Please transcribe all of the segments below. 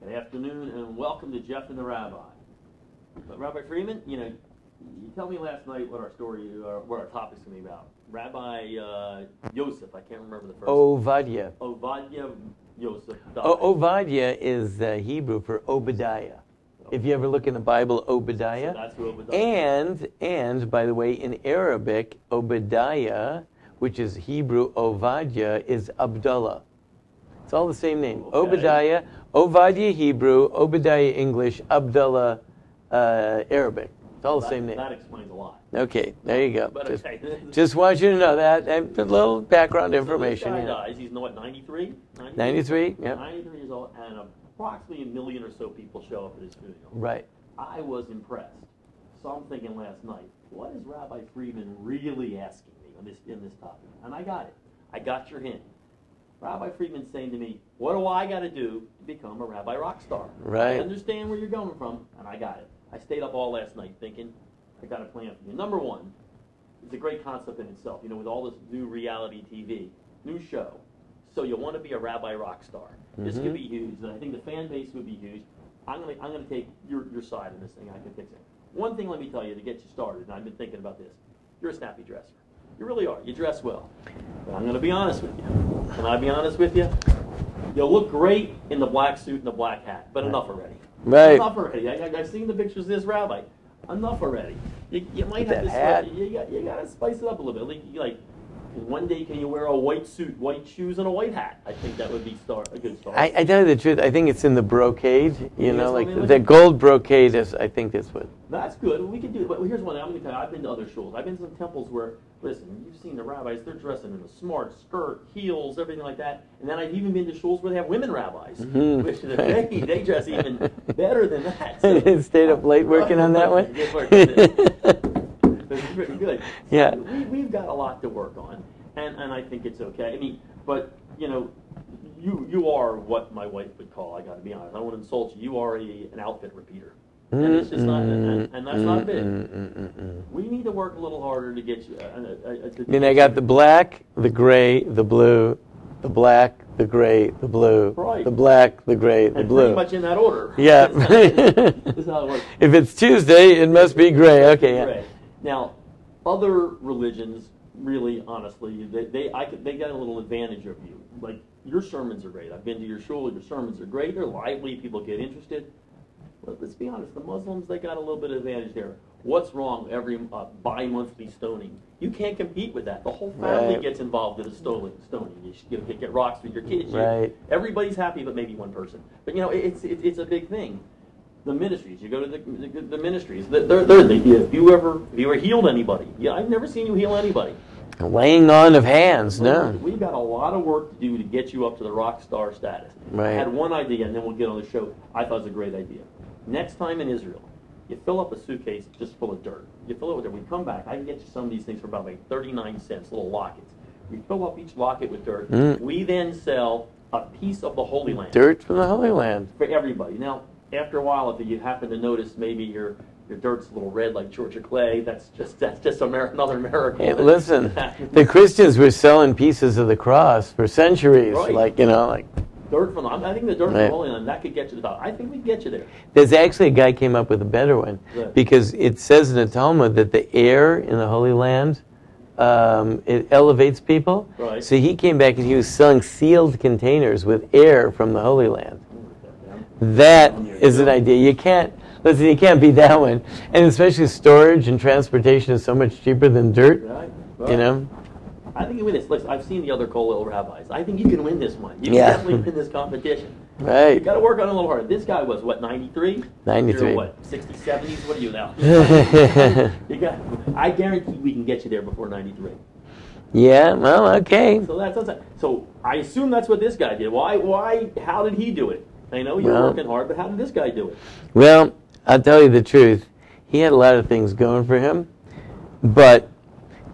Good afternoon, and welcome to Jeff and the Rabbi. But Rabbi Freeman, you tell me last night what our topic's going to be about. Rabbi Yosef, I can't remember the first. Ovadia. Ovadia Yosef. Ovadia is Hebrew for Obadiah. If you ever look in the Bible, Obadiah. So that's who Obadiah. And by the way, in Arabic, Obadiah, which is Hebrew Ovadia, is Abdullah. It's all the same name. Okay. Obadiah, Ovadia Hebrew, Obadiah English, Abdullah Arabic. It's all the same name. That explains a lot. Okay, there you go. But Just want you to know that. And a little background information. So this guy dies. He's, 93? 93, yeah. 93 years old, and approximately 1 million or so people show up at his funeral. Right. I was impressed. So I'm thinking last night, what is Rabbi Freeman really asking me in this topic? And I got it. I got your hint. Rabbi Freeman's saying to me, what do I got to do to become a Rabbi Rockstar? Right. I understand where you're going from, and I got it. I stayed up all last night thinking, I got a plan for you. Number one, it's a great concept in itself, with all this new reality TV, new show. So you want to be a Rabbi Rockstar. This could be huge, and I think the fan base would be huge. I'm gonna take your side in this thing. I can fix it. One thing, let me tell you, to get you started, and I've been thinking about this. You're a snappy dresser. You really are. You dress well. But I'm going to be honest with you. Can I be honest with you? You'll look great in the black suit and the black hat, but enough already. Right. Enough already. I've seen the pictures of this rabbi. Enough already. You might have to you got to spice it up a little bit. Like one day, can you wear a white suit, white shoes, and a white hat? I think that would be a good start. I tell you the truth, I think it's in the brocade, the gold brocade is, I think that's what. That's good. We could do it. But here's one thing I'm going to tell you. I've been to other shuls. I've been to some temples where, listen, you've seen the rabbis, they're dressing in a smart skirt, heels, everything like that. And then I've even been to shuls where they have women rabbis, which they dress even better than that. So, stayed up late working on that one? It's pretty good. Yeah. So we've got a lot to work on, and I think it's okay. But you are what my wife would call, I got to be honest, I don't want to insult you, you are an outfit repeater. And it's just not, and that's not big. We need to work a little harder to get you. I got the black, the gray, the blue, the black, the gray, the blue, right. The black, the gray, the blue. Pretty much in that order. Yeah. That's how it works. If it's Tuesday, it must be gray. Okay. Gray. Now, other religions, really, honestly, they got a little advantage of you. Like, your sermons are great. I've been to your shul. Your sermons are great. They're lively. People get interested. But let's be honest, the Muslims, they got a little bit of advantage there. What's wrong? Every bi-monthly stoning. You can't compete with that. The whole family gets involved in a stoning. You get rocks with your kids. Right. Everybody's happy but maybe one person. But, it's a big thing. The ministries, you go to the ministries. If you ever healed anybody? Yeah, I've never seen you heal anybody. Laying on of hands, no. We've got a lot of work to do to get you up to the rock star status. Right. I had one idea, and then we'll get on the show. I thought it was a great idea. Next time in Israel, you fill up a suitcase just full of dirt. You fill it with dirt. We come back. I can get you some of these things for about 39 cents, little lockets. We fill up each locket with dirt. We then sell a piece of the Holy Land. Dirt from the Holy Land. For everybody. Now, after a while, if you happen to notice maybe your dirt's a little red like Georgia clay, that's just another miracle. Hey, listen, the Christians were selling pieces of the cross for centuries. Right. Like dirt from I think the dirt from the Holy Land, that could get you to the top. I think we can get you there. There's actually a guy came up with a better one. Good. Because it says in the Talmud that the air in the Holy Land, it elevates people. Right. So he came back and he was selling sealed containers with air from the Holy Land. That is an idea. You can't beat that one. And especially storage and transportation is so much cheaper than dirt. Right. I think you win this. Listen, I've seen the other Kollel rabbis. I think you can win this one. You can definitely win this competition. Right. You got to work on it a little harder. This guy was, 93? 93. You're what, 60s, 70s? What are you now? I guarantee we can get you there before 93. Yeah, well, okay. So I assume that's what this guy did. Why? How did he do it? I know you're working hard, but how did this guy do it? Well, I'll tell you the truth. He had a lot of things going for him. But,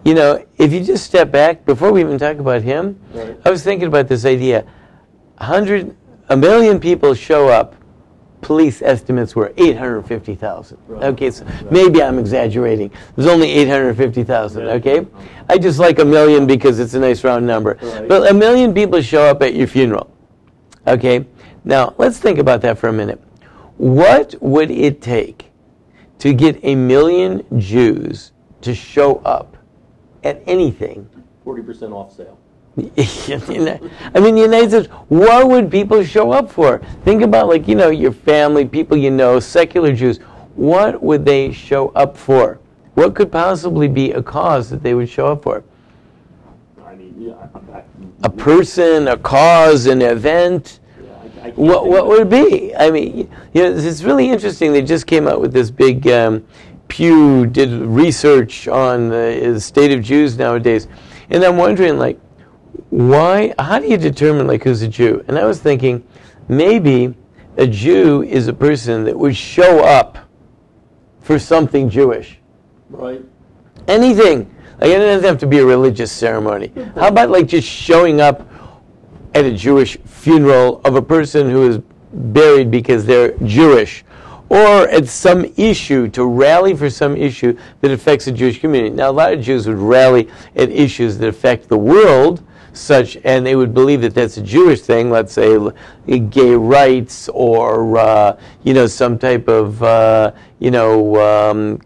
if you just step back, before we even talk about him, right. I was thinking about this idea. 1 million people show up. Police estimates were 850,000. Right. Okay, so maybe I'm exaggerating. There's only 850,000, okay? I just like 1 million because it's a nice round number. Right. But 1 million people show up at your funeral, okay? Now, let's think about that for a minute. What would it take to get 1 million Jews to show up at anything? 40% off sale. I mean, the United States, what would people show up for? Think about, like, your family, people secular Jews. What would they show up for? What could possibly be a cause that they would show up for? I mean, a person, a cause, an event. What would it be? I mean, it's really interesting. They just came out with this big Pew did research on the state of Jews nowadays, and I'm wondering, like, how do you determine, like, who's a Jew? And I was thinking, maybe a Jew is a person that would show up for something Jewish. Right. Anything. Like, it doesn't have to be a religious ceremony. How about, like, just showing up at a Jewish funeral of a person who is buried because they're Jewish, or at some issue, to rally for some issue that affects the Jewish community. Now, a lot of Jews would rally at issues that affect the world, and they would believe that that's a Jewish thing, let's say gay rights, or some type of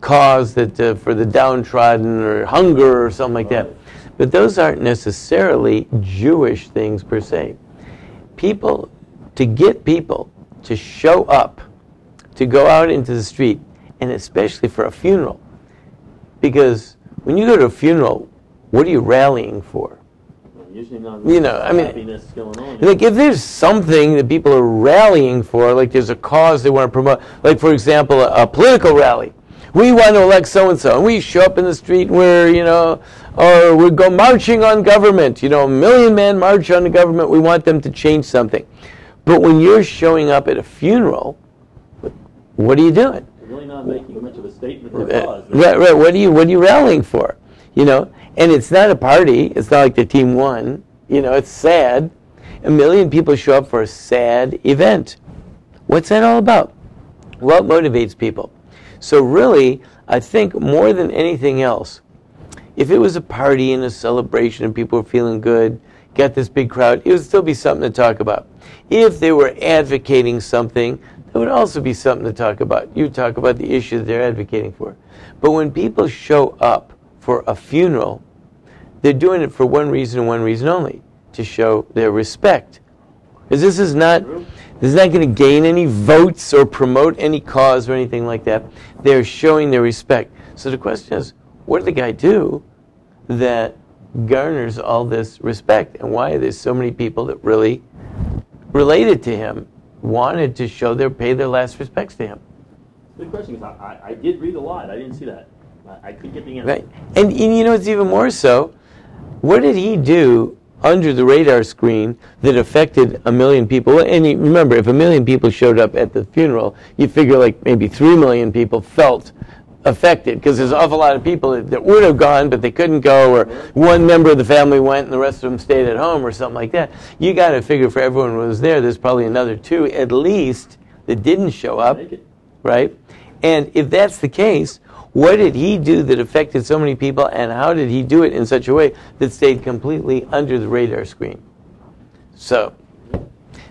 cause that for the downtrodden, or hunger, or something like that. But those aren't necessarily Jewish things per se. To get people to show up, to go out into the street, and especially for a funeral, because when you go to a funeral, what are you rallying for? Usually not happiness going on. Like, if there's something that people are rallying for, like there's a cause they want to promote, like, for example, a political rally. We want to elect so-and-so, and we show up in the street where, or we go marching on government, 1 million men march on the government, we want them to change something. But when you're showing up at a funeral, what are you doing? You're really not making much of a statement for a cause. Right. What are you rallying for? And it's not a party. It's not like the team won. It's sad. 1 million people show up for a sad event. What's that all about? What motivates people? So really, I think more than anything else, if it was a party and a celebration and people were feeling good, got this big crowd, it would still be something to talk about. If they were advocating something, there would also be something to talk about. You talk about the issue that they're advocating for. But when people show up for a funeral, they're doing it for one reason and one reason only, to show their respect. Because this is not going to gain any votes or promote any cause or anything like that. They're showing their respect. So the question is, what did the guy do that garners all this respect? And why are there so many people that really related to him, wanted to pay their last respects to him? Good question, because I did read a lot. I didn't see that. I couldn't get the answer. Right. And it's even more so, what did he do under the radar screen that affected 1 million people? And remember, if 1 million people showed up at the funeral, you figure like maybe 3 million people felt affected, because there's an awful lot of people that would have gone, but they couldn't go, or one member of the family went and the rest of them stayed at home, or something like that. You got to figure for everyone who was there's probably another 2 at least that didn't show up, right? And if that's the case, what did he do that affected so many people, and how did he do it in such a way that stayed completely under the radar screen? So,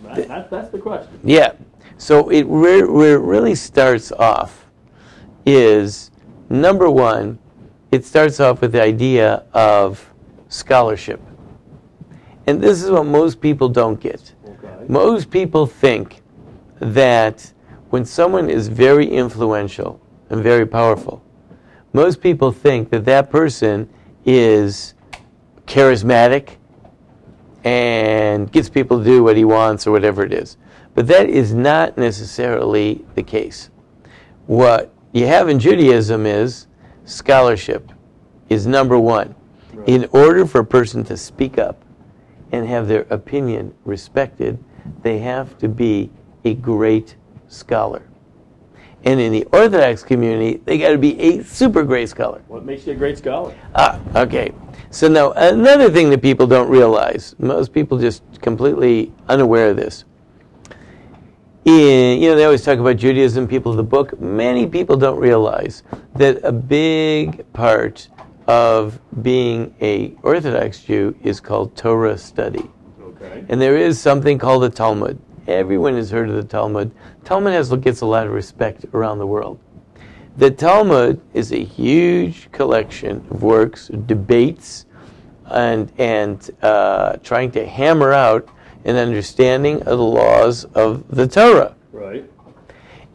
that's the question. Yeah. So where it really starts off is, number one, it starts off with the idea of scholarship. And this is what most people don't get. Okay. Most people think that when someone is very influential and very powerful, most people think that that person is charismatic and gets people to do what he wants or whatever it is. But that is not necessarily the case. What you have in Judaism is scholarship is number one. Right. In order for a person to speak up and have their opinion respected, they have to be a great scholar. And in the Orthodox community, they got to be a super great scholar. What makes you a great scholar? Okay. So now, another thing that people don't realize, most people just completely unaware of this. They always talk about Judaism, people of the book. Many people don't realize that a big part of being a Orthodox Jew is called Torah study. Okay. And there is something called the Talmud. everyone has heard of the Talmud. Talmud gets a lot of respect around the world. The Talmud is a huge collection of works, debates, and trying to hammer out an understanding of the laws of the Torah. Right.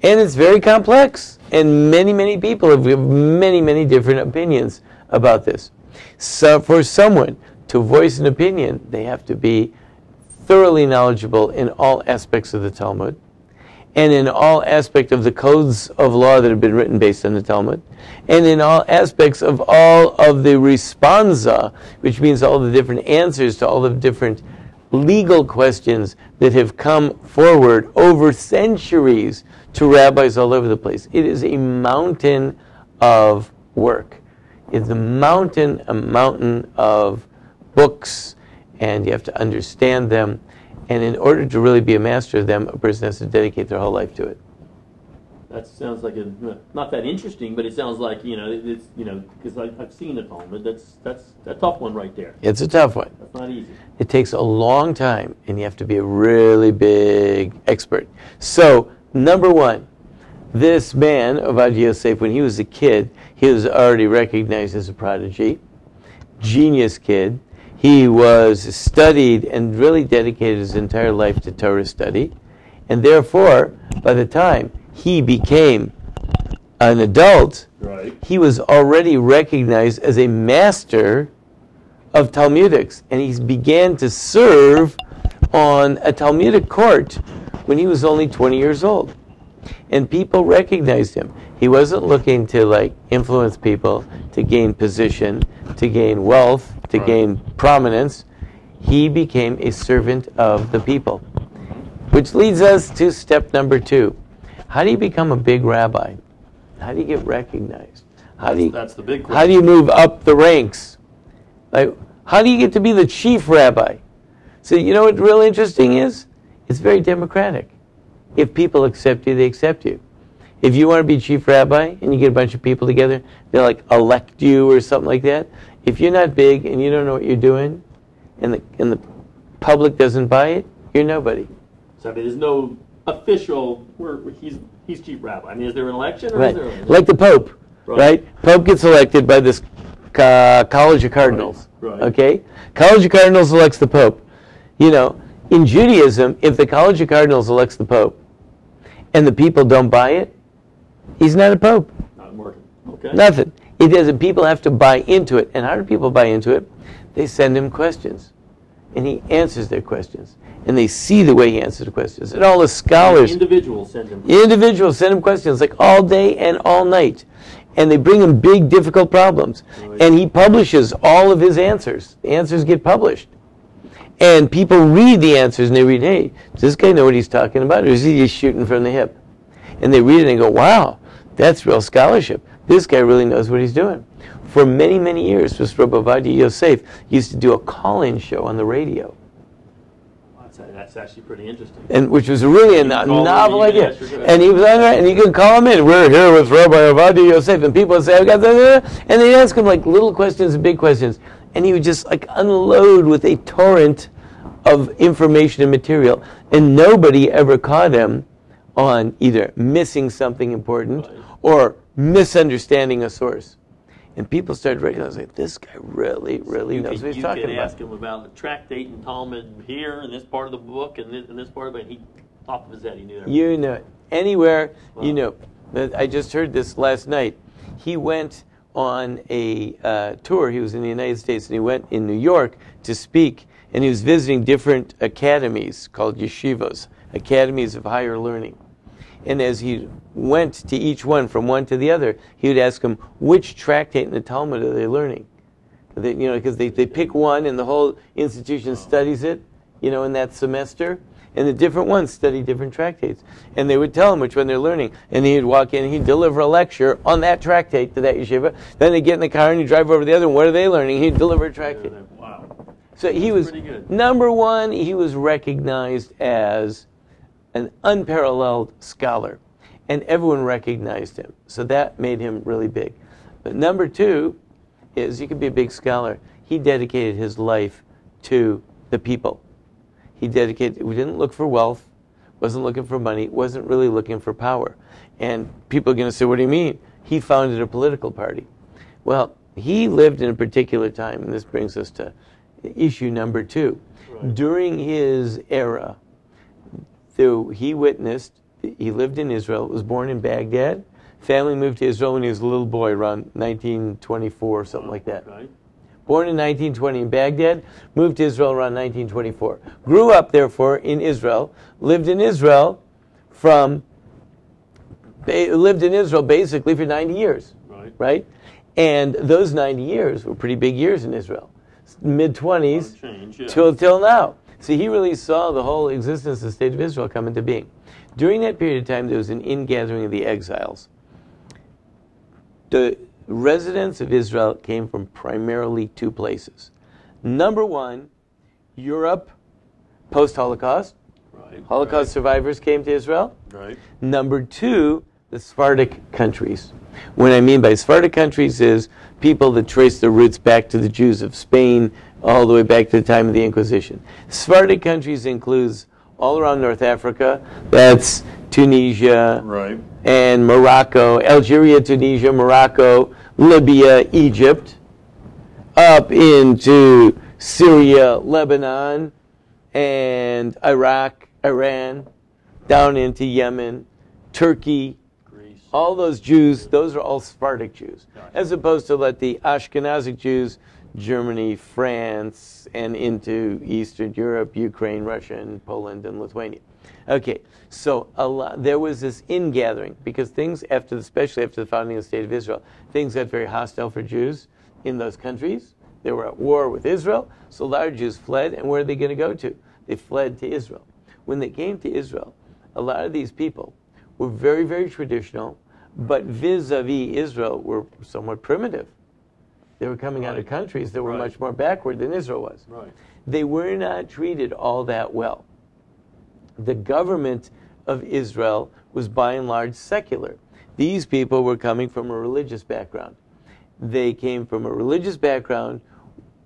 And it's very complex, and many, many people have many, many different opinions about this. So for someone to voice an opinion, they have to be thoroughly knowledgeable in all aspects of the Talmud, and in all aspects of the codes of law that have been written based on the Talmud, and in all aspects of all of the responsa, which means all the different answers to all the different legal questions that have come forward over centuries to rabbis all over the place. It is a mountain of work. It's a mountain of books, and you have to understand them. And in order to really be a master of them, a person has to dedicate their whole life to it. That sounds like not that interesting, but it sounds like it's because I've seen the Talmud. That's a tough one right there. It's a tough one. That's not easy. It takes a long time, and you have to be a really big expert. So, number one, this man, Ovadia Yosef, when he was a kid, he was already recognized as a prodigy, genius kid. He was studied and really dedicated his entire life to Torah study. And therefore, by the time he became an adult, right, he was already recognized as a master of Talmudics. And he began to serve on a Talmudic court when he was only 20 years old. And people recognized him. He wasn't looking to influence people, to gain position, to gain wealth, to gain prominence. He became a servant of the people. Which leads us to step number 2. How do you become a big rabbi? How do you get recognized? That's the big question. How do you move up the ranks? How do you get to be the chief rabbi? So you know what real interesting is? It's very democratic. If people accept you, they accept you. If you want to be chief rabbi and you get a bunch of people together, they elect you or something like that. If you're not big and you don't know what you're doing, and the public doesn't buy it, you're nobody. So there's no official. He's chief rabbi. I mean, is there an election? Or Right. Is there an Like the Pope, right? Pope gets elected by this College of Cardinals. Right. Okay, College of Cardinals elects the Pope. In Judaism, if the College of Cardinals elects the Pope, and the people don't buy it, he's not a pope. Not working. Okay. Nothing. It doesn't. People have to buy into it. And how do people buy into it? They send him questions, and he answers their questions, and they see the way he answers the questions. And all the scholars, Individuals send him questions all day and all night, and they bring him big, difficult problems, Right. and he publishes all of his answers. The answers get published. And people read the answers, and they read, hey, does this guy know what he's talking about, or is he just shooting from the hip? And they read it and go, wow, that's real scholarship. This guy really knows what he's doing. For many, many years, this Rabbi Ovadia Yosef used to do a call-in show on the radio. That's actually pretty interesting. And which was really a novel idea. And he was on there, and you could call him in. We're here with Rabbi Ovadia Yosef, and people would say, "I got that," and they'd ask him little questions and big questions, and he would just unload with a torrent of information and material, and nobody ever caught him on either missing something important or misunderstanding a source. And people started recognizing, this guy really knows what he's talking about. You could ask him about the tractate and Talmud here, in this part of the book, and this part of it, and he, off of his head, he knew everything. You know it. Anywhere, Wow. you know. I just heard this last night. He went on a tour. He was in the United States, and he went in New York to speak, and he was visiting different academies called yeshivos, academies of higher learning. And as he went to each one, from one to the other, he would ask them, which tractate in the Talmud are they learning? Because they pick one, and the whole institution studies it, in that semester. And the different ones study different tractates. And they would tell him which one they're learning. And he'd walk in and he'd deliver a lecture on that tractate to that yeshiva. Then they'd get in the car and he'd drive over to the other one. What are they learning? He'd deliver a tractate. Wow. So he was, pretty good. number one, he was recognized as an unparalleled scholar. And everyone recognized him. So that made him really big. But number two is, you could be a big scholar. He dedicated his life to the people. We didn't look for wealth. wasn't looking for money, wasn't really looking for power. And people are going to say, what do you mean? He founded a political party. Well, he lived in a particular time, and this brings us to issue number 2. Right. During his era, he lived in Israel, was born in Baghdad. Family moved to Israel when he was a little boy, around 1924 or something like that. Right. Born in 1920 in Baghdad, moved to Israel around 1924. Grew up, therefore, in Israel, lived in Israel basically for 90 years. Right? And those 90 years were pretty big years in Israel. Mid-20s till now. So he really saw the whole existence of the state of Israel come into being. During that period of time, there was an ingathering of the exiles. The residents of Israel came from primarily 2 places. Number 1, Europe, post-Holocaust. Right, Holocaust survivors came to Israel. Right. Number 2, the Sephardic countries. What I mean by Sephardic countries is people that trace their roots back to the Jews of Spain, all the way back to the time of the Inquisition. Sephardic countries includes all around North Africa. That's Tunisia, right, and Morocco, Algeria, Tunisia, Morocco, Libya, Egypt, up into Syria, Lebanon, and Iraq, Iran, down into Yemen, Turkey. Greece. All those Jews, those are all Sephardic Jews, as opposed to the Ashkenazic Jews, Germany, France, and into Eastern Europe, Ukraine, Russia, and Poland, and Lithuania. Okay, so there was this ingathering, because things, especially after the founding of the State of Israel, things got very hostile for Jews in those countries. They were at war with Israel, so a lot of Jews fled, and where are they going to go to? They fled to Israel. When they came to Israel, a lot of these people were very, very traditional, but vis-a-vis Israel were somewhat primitive. They were coming out of countries that were much more backward than Israel was. Right. They were not treated all that well. The government of Israel was by and large secular. These people were coming from a religious background. They came from a religious background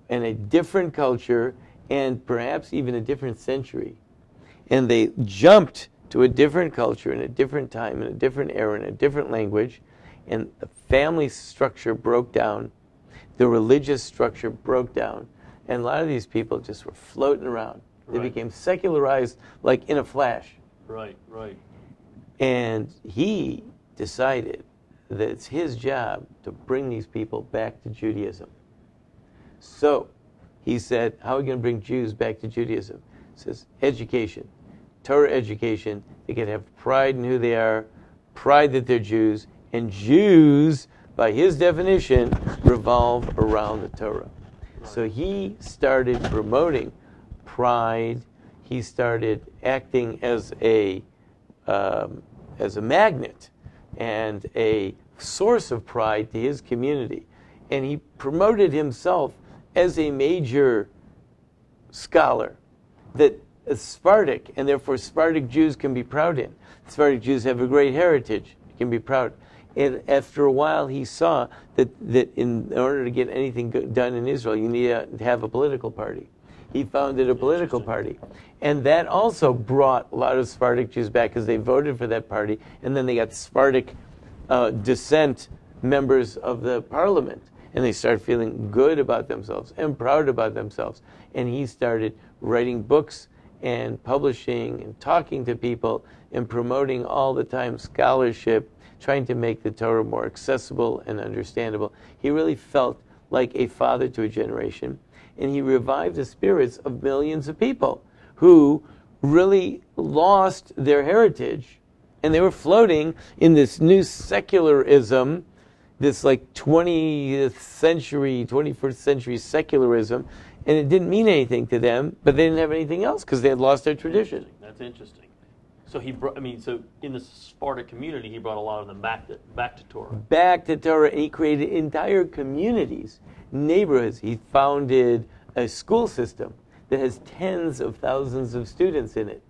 and a different culture and perhaps even a different century. And they jumped to a different culture in a different time, in a different era, in a different language, and the family structure broke down. The religious structure broke down, and a lot of these people just were floating around. They became secularized like in a flash. Right. And he decided that it's his job to bring these people back to Judaism. So he said, how are we going to bring Jews back to Judaism? He says, education, Torah education. They can have pride in who they are, pride that they're Jews, and Jews, by his definition, revolve around the Torah. So he started promoting pride. He started acting as a magnet and a source of pride to his community. And he promoted himself as a major scholar that Sephardic, and therefore Sephardic Jews can be proud in. Sephardic Jews have a great heritage, can be proud. And after a while, he saw that in order to get anything done in Israel, you need to have a political party. He founded a political party. And that also brought a lot of Sephardic Jews back because they voted for that party, and then they got Sephardic descent members of the parliament. And they started feeling good about themselves and proud about themselves. And he started writing books and publishing and talking to people and promoting all the time scholarship, trying to make the Torah more accessible and understandable. He really felt like a father to a generation, and he revived the spirits of millions of people who really lost their heritage, and they were floating in this new secularism, this 20th century, 21st century secularism, and it didn't mean anything to them, but they didn't have anything else because they had lost their tradition. That's interesting. So he brought, so in the Sephardic community, he brought a lot of them back to Torah. Back to Torah, and he created entire communities, neighborhoods. He founded a school system that has tens of thousands of students in it.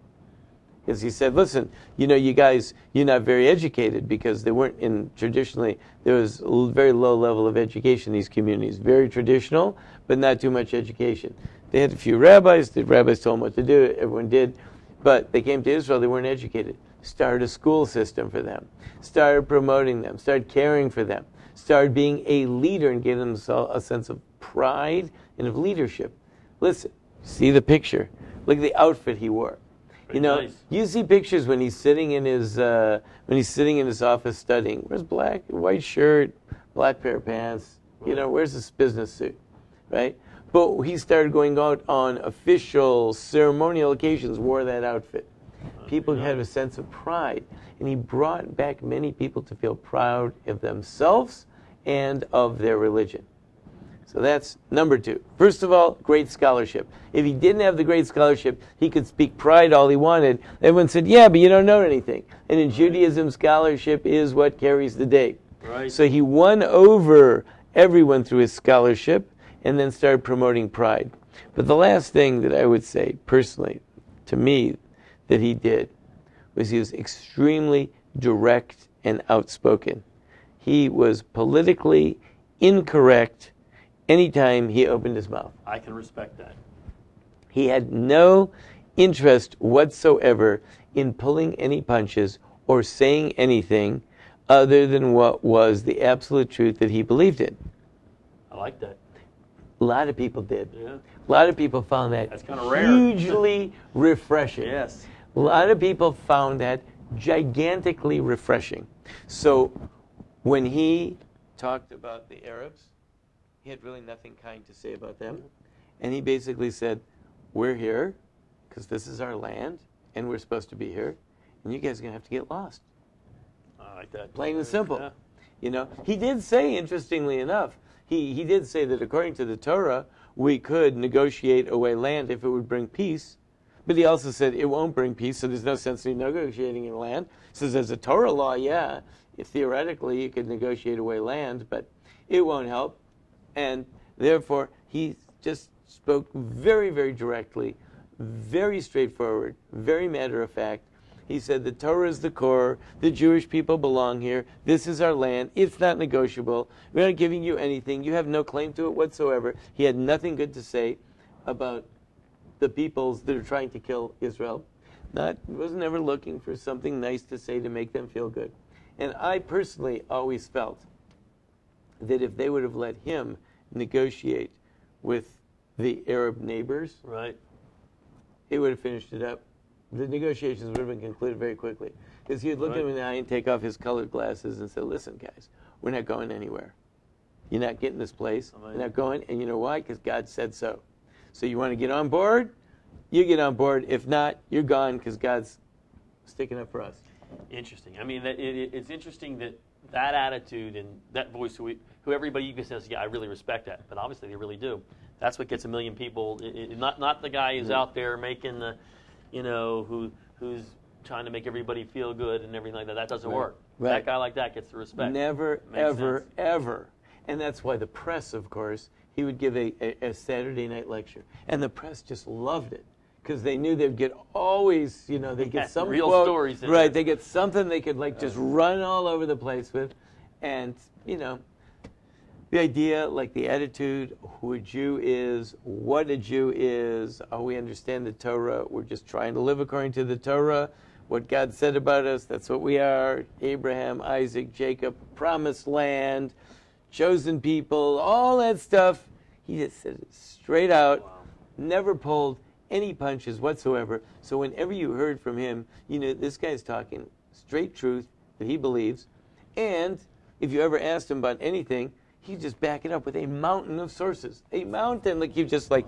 Because he said, listen, you guys, you're not very educated, because they weren't traditionally, there was a very low level of education in these communities. Very traditional, but not too much education. They had a few rabbis. The rabbis told them what to do. Everyone did. But they came to Israel, they weren't educated. Started a school system for them. Started promoting them. Started caring for them. Started being a leader and gave them a sense of pride and of leadership. Listen, see the picture. Look at the outfit he wore. Pretty nice. You see pictures when he's sitting in his office studying. Where's black, white shirt, black pair of pants. Where's his business suit, right? But he started going out on official ceremonial occasions, wore that outfit. People had a sense of pride, and he brought back many people to feel proud of themselves and of their religion. So that's number 2. First of all, great scholarship. If he didn't have the great scholarship, he could speak pride all he wanted. Everyone said, yeah, but you don't know anything. And in Judaism, scholarship is what carries the day. Right. So he won over everyone through his scholarship and then started promoting pride. But the last thing that I would say, personally, to me, that he did was he was extremely direct and outspoken. He was politically incorrect anytime he opened his mouth. I can respect that. He had no interest whatsoever in pulling any punches or saying anything other than what was the absolute truth that he believed in. I like that. A lot of people did. Yeah. A lot of people found that That's kind of rare. hugely refreshing. Yes. A lot of people found that gigantically refreshing. So when he talked about the Arabs, he had really nothing kind to say about them. And he basically said, we're here because this is our land and we're supposed to be here. And you guys are going to have to get lost. I like that. Plain and simple. Yeah. He did say, interestingly enough, he did say that according to the Torah, we could negotiate away land if it would bring peace. But he also said it won't bring peace, so there's no sense in negotiating in land. He says as a Torah law, yeah, theoretically you could negotiate away land, but it won't help. And therefore, he just spoke very, very directly, very straightforward, very matter of fact. He said the Torah is the core, the Jewish people belong here, this is our land, it's not negotiable, we're not giving you anything, you have no claim to it whatsoever. He had nothing good to say about the peoples that are trying to kill Israel. Wasn't ever looking for something nice to say to make them feel good. And I personally always felt that if they would have let him negotiate with the Arab neighbors, Right. he would have finished it up. The negotiations would have been concluded very quickly. Because he would look him in the eye and take off his colored glasses and say, listen, guys, we're not going anywhere. You're not getting this place. You're not going. And you know why? Because God said so. So you want to get on board? You get on board. If not, you're gone because God's sticking up for us. Interesting. I mean, it's interesting that attitude and that voice, who everybody you can say, yeah, I really respect that. But obviously they really do. That's what gets a million people. Not the guy who's out there making the, who's trying to make everybody feel good and everything like that. That doesn't work. Right. That guy like that gets the respect. Never, Makes ever, sense. ever. And that's why the press, of course, he would give a Saturday night lecture. And the press just loved it. Because they knew they'd get always, they'd get some real quote, stories in right, there. they get something they could just run all over the place with. And, the idea, like the attitude, who a Jew is, what a Jew is, how we understand the Torah, we're just trying to live according to the Torah, what God said about us, that's what we are, Abraham, Isaac, Jacob, promised land, chosen people, all that stuff. He just said it straight out, never pulled any punches whatsoever. So whenever you heard from him, this guy's talking straight truth that he believes. And if you ever asked him about anything, he'd just back it up with a mountain of sources. A mountain, like he'd just like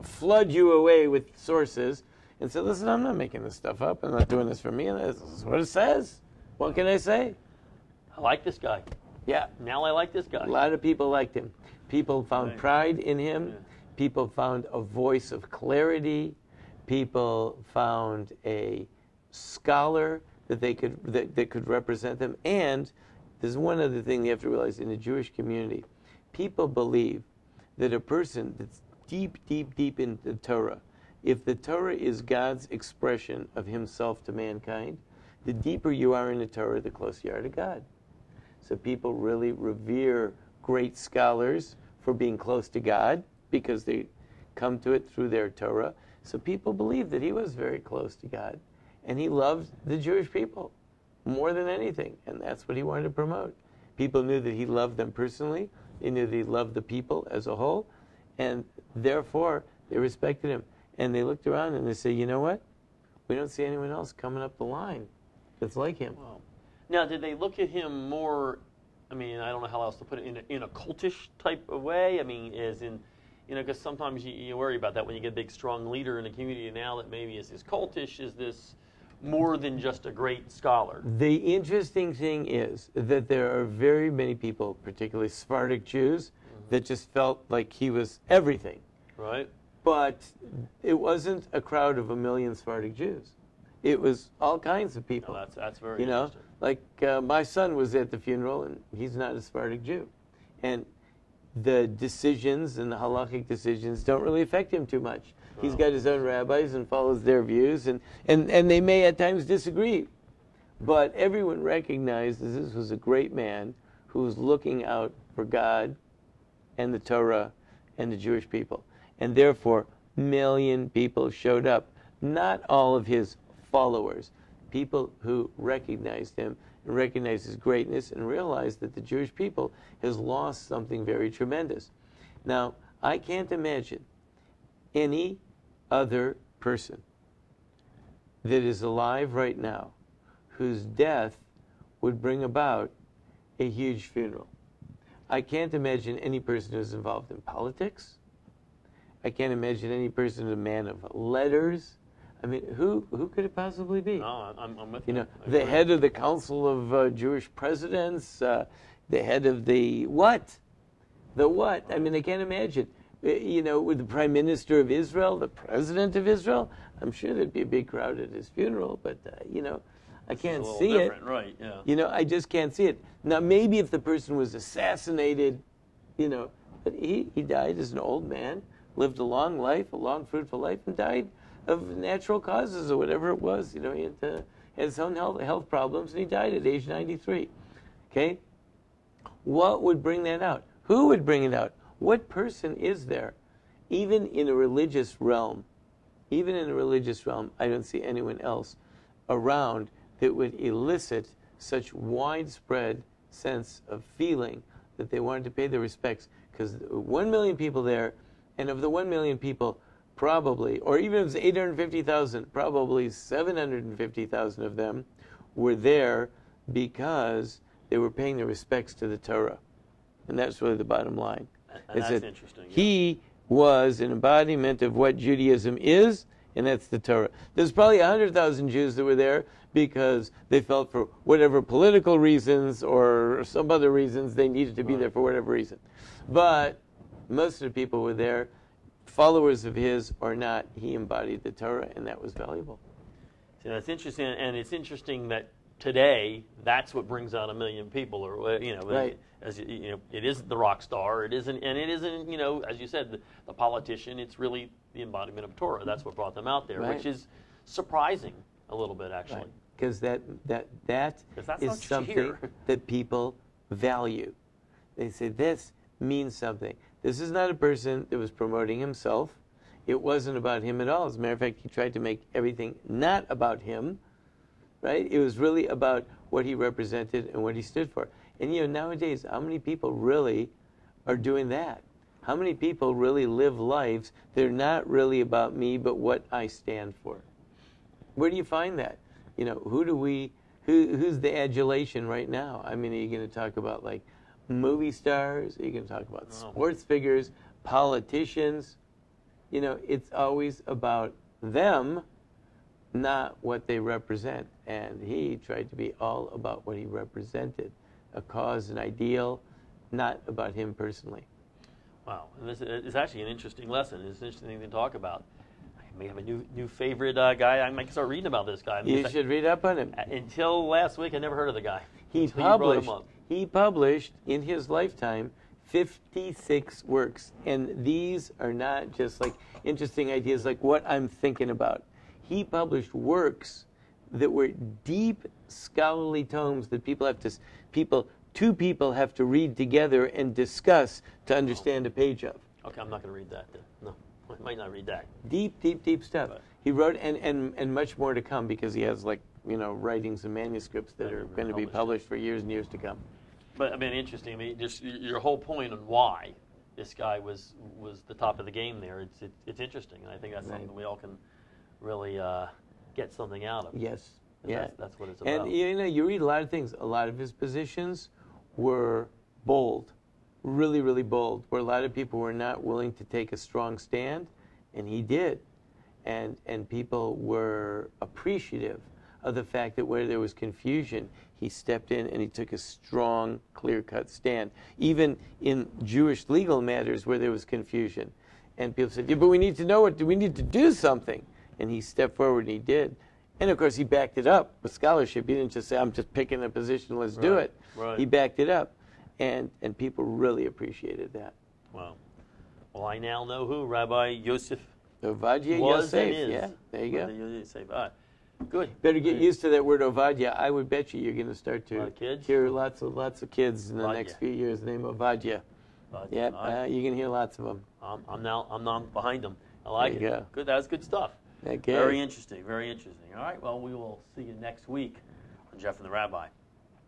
flood you away with sources and say, listen, I'm not making this stuff up. I'm not doing this for me. This is what it says. What can I say? I like this guy. Yeah. Now I like this guy. A lot of people liked him. People found Right. pride in him. Yeah. People found a voice of clarity. People found a scholar that they could that could represent them. And there's one other thing you have to realize in the Jewish community. People believe that a person that's deep, deep, deep in the Torah, if the Torah is God's expression of himself to mankind, the deeper you are in the Torah, the closer you are to God. So people really revere great scholars for being close to God because they come to it through their Torah. So people believed that he was very close to God, and he loved the Jewish people more than anything, and that's what he wanted to promote. People knew that he loved them personally. They knew that he loved the people as a whole, and therefore they respected him. And they looked around and they said, you know what? We don't see anyone else coming up the line that's like him. Wow. Now, did they look at him more, I mean, I don't know how else to put it, in a cultish type of way? I mean, as in, because sometimes you worry about that when you get a big, strong leader in a community now that maybe is this cultish, is this more than just a great scholar? The interesting thing is that there are very many people, particularly Sephardic Jews, that just felt like he was everything. Right. But it wasn't a crowd of 1 million Sephardic Jews. It was all kinds of people. Oh, that's very interesting. Like my son was at the funeral, and he's not a Sephardic Jew. And the decisions and the halachic decisions don't really affect him too much. He's got his own rabbis and follows their views, and they may at times disagree. But everyone recognized that this was a great man who was looking out for God and the Torah and the Jewish people. And therefore, 1 million people showed up. Not all of his followers, people who recognized him and recognized his greatness and realized that the Jewish people has lost something very tremendous. Now, I can't imagine any other person that is alive right now whose death would bring about a huge funeral. I can't imagine any person who's involved in politics. I can't imagine any person who's a man of letters. I mean, who could it possibly be? No, I'm with you. The head of the Council of Jewish Presidents, the head of the what? The what? I mean, I can't imagine. With the Prime Minister of Israel, the President of Israel, I'm sure there'd be a big crowd at his funeral, but, I can't see it. Right, yeah. I just can't see it. Now, maybe if the person was assassinated, but he died as an old man, lived a long life, a long, fruitful life, and died of natural causes or whatever it was. He had his own health problems, and he died at age 93. Okay? What would bring that out? Who would bring it out? What person is there? Even in a religious realm, I don't see anyone else around that would elicit such widespread sense of feeling that they wanted to pay their respects. Because 1 million people there, and of the 1 million people, probably, or even if it's 850,000, probably 750,000 of them were there because they were paying their respects to the Torah. And that's really the bottom line. And that's interesting. Yeah. He was an embodiment of what Judaism is, and that's the Torah. There's probably 100,000 Jews that were there because they felt for whatever political reasons or some other reasons they needed to be there for whatever reason. But most of the people were there, followers of his or not, he embodied the Torah, and that was valuable. See, that's interesting, and it's interesting that today that's what brings out 1 million people, or right. It isn't the rock star, it isn't, as you said, the politician. It's really the embodiment of Torah. That's what brought them out there, right. Which is surprising a little bit, actually. Because that is something that people value. They say this means something. This is not a person that was promoting himself. It wasn't about him at all. As a matter of fact, he tried to make everything not about him, right? It was really about what he represented and what he stood for. And nowadays, how many people really are doing that? How many people really live lives that are not really about me, but what I stand for? Where do you find that? Who's the adulation right now? I mean, are you going to talk about like movie stars? Are you going to talk about sports figures, politicians? It's always about them, not what they represent. And he tried to be all about what he represented, a cause, an ideal, not about him personally. Wow. And this is actually an interesting lesson. It's an interesting thing to talk about. I may have a new favorite guy. I might start reading about this guy. You should read up on him. Until last week, I never heard of the guy. He published in his lifetime 56 works. And these are not just like interesting ideas like what I'm thinking about. He published works that were deep scholarly tomes that two people have to read together and discuss to understand a page of. Okay, I'm not going to read that then. No. I might not read that. Deep, deep, deep stuff. But He wrote, and much more to come, because he has, like, writings and manuscripts that are going to be published for years and years to come. But I mean, interesting. I mean, just your whole point on why this guy was the top of the game there. It's interesting, and I think that's something we all can really get something out of. Yes. Yeah. That's what it's about. And you read a lot of things. A lot of his positions were bold, really, really bold, where a lot of people were not willing to take a strong stand, and he did. And people were appreciative of the fact that where there was confusion, he stepped in and he took a strong, clear-cut stand. Even in Jewish legal matters where there was confusion. And people said, yeah, but we need to know we need to do something. And he stepped forward and he did. And of course he backed it up with scholarship. He didn't just say, I'm just picking a position, let's do it. Right. He backed it up. And people really appreciated that. Wow. Well, I now know who Rabbi Yosef Ovadia was Yosef. and is. Yeah, there you go. Yosef. All right. Good. Better get used to that word Ovadia. I would bet you're going to start to kids? hear lots of kids in the next Ovadia. few years named Ovadia. Yeah, you're going to hear lots of them. I'm now behind them. I like it. Go. Good. That's good stuff. Okay. Very interesting. Very interesting. All right. Well, we will see you next week on Jeff and the Rabbi.